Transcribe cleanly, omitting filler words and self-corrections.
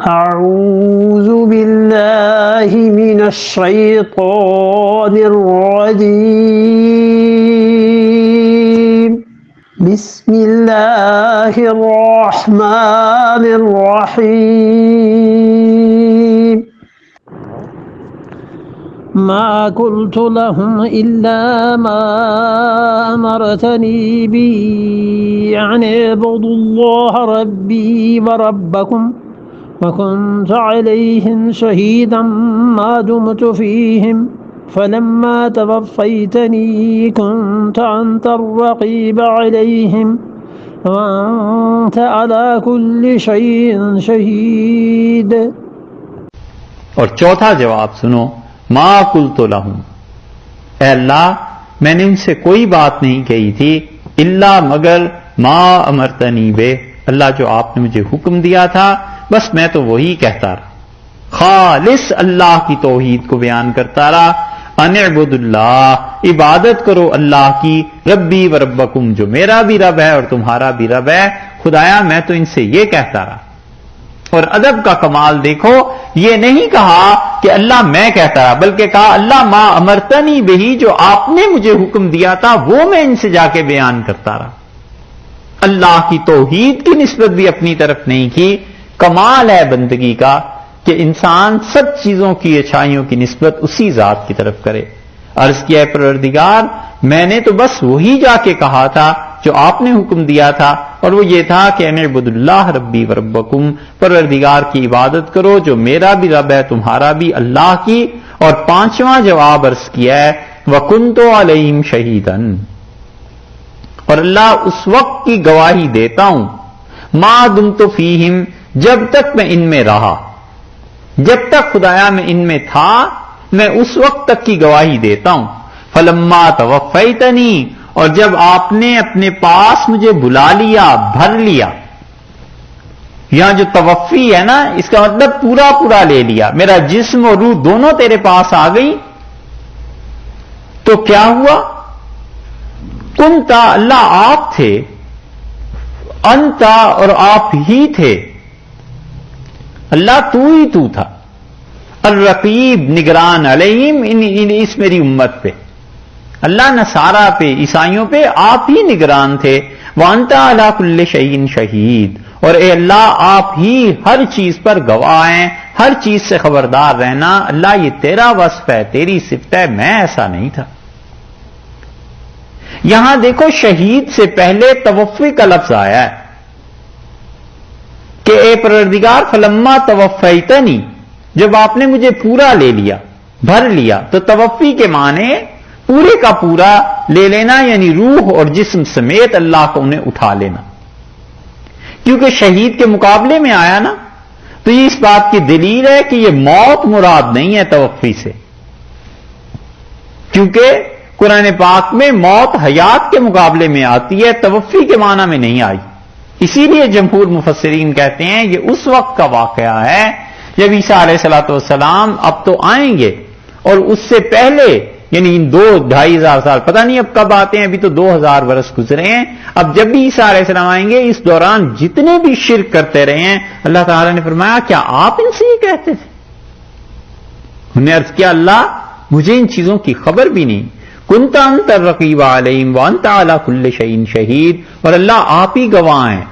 أعوذ بالله من الشيطان الرجيم بسم الله الرحمن الرحيم ما قلت لهم إلا ما أمرتني به أن اعبدوا الله ربي وربكم وكنت عليهم شهيدا ما دمت فيهم فلما توفيتني كنت أنت الرقيب عليهم وأنت على كل شيء شهيد۔ اور چوتھا جواب سنو، ما قلت لہم، اے اللہ میں نے ان سے کوئی بات نہیں کہی تھی الا مگر ما امرتنی بے، اللہ جو آپ نے مجھے حکم دیا تھا بس میں تو وہی کہتا رہا، خالص اللہ کی توحید کو بیان کرتا رہا، ان اعبدوا اللہ، عبادت کرو اللہ کی، ربی و ربکم، جو میرا بھی رب ہے اور تمہارا بھی رب ہے۔ خدایا میں تو ان سے یہ کہتا رہا۔ اور ادب کا کمال دیکھو، یہ نہیں کہا کہ اللہ میں کہتا رہا، بلکہ کہا اللہ ما امرتنی بہی، جو آپ نے مجھے حکم دیا تھا وہ میں ان سے جا کے بیان کرتا رہا۔ اللہ کی توحید کی نسبت بھی اپنی طرف نہیں کی۔ کمال ہے بندگی کا کہ انسان سب چیزوں کی اچھائیوں کی نسبت اسی ذات کی طرف کرے۔ عرض کیا ہے پروردگار میں نے تو بس وہی جا کے کہا تھا جو آپ نے حکم دیا تھا، اور وہ یہ تھا کہ ان اعبدوا اللہ ربی و ربکم، پروردگار کی عبادت کرو جو میرا بھی رب ہے تمہارا بھی، اللہ کی۔ اور پانچواں جواب عرض کیا ہے وَكُنْتُ عَلَيْهِمْ شَهِيدًا، اور اللہ اس وقت کی گواہی دیتا ہوں ما دمت فیہم، جب تک میں ان میں رہا، جب تک خدایا میں ان میں تھا میں اس وقت تک کی گواہی دیتا ہوں۔ فلما توفیتنی، اور جب آپ نے اپنے پاس مجھے بلا لیا، بھر لیا، یہاں جو توفی ہے نا اس کا مطلب پورا پورا لے لیا، میرا جسم اور روح دونوں تیرے پاس آ گئی، تو کیا ہوا؟ کنتا، اللہ آپ تھے، انتا، اور آپ ہی تھے، اللہ تو ہی تو تھا، الرقیب، نگران، علیہم، اس میری امت پہ، اللہ نصارہ پہ، عیسائیوں پہ آپ ہی نگران تھے۔ وانتا علی کل شیء شہید، اور اے اللہ آپ ہی ہر چیز پر گواہ ہیں، ہر چیز سے خبردار رہنا، اللہ یہ تیرا وصف ہے، تیری صفت ہے، میں ایسا نہیں تھا۔ یہاں دیکھو شہید سے پہلے توفی کا لفظ آیا ہے کہ اے پروردگار فلما توفیتنی، جب آپ نے مجھے پورا لے لیا، بھر لیا، تو توفی کے معنی پورے کا پورا لے لینا، یعنی روح اور جسم سمیت اللہ کو انہیں اٹھا لینا۔ کیونکہ شہید کے مقابلے میں آیا نا، تو یہ اس بات کی دلیل ہے کہ یہ موت مراد نہیں ہے توفی سے، کیونکہ قرآن پاک میں موت حیات کے مقابلے میں آتی ہے، توفی کے معنی میں نہیں آئی۔ اسی لیے جمہور مفسرین کہتے ہیں یہ اس وقت کا واقعہ ہے جب عیسیٰ علیہ الصلوۃ والسلام اب تو آئیں گے، اور اس سے پہلے یعنی 2-2.5 سال، پتہ نہیں اب کب آتے ہیں، ابھی تو 2000 برس گزرے ہیں، اب جب بھی عیسیٰ علیہ السلام آئیں گے اس دوران جتنے بھی شرک کرتے رہے ہیں اللہ تعالیٰ نے فرمایا کیا آپ ان سے یہ کہتے تھے؟ انہوں نے عرض کیا اللہ مجھے ان چیزوں کی خبر بھی نہیں، کنت انت الرقیب علیہم وانت علی کل شیء شہید، اور اللہ آپ ہی گواہ ہیں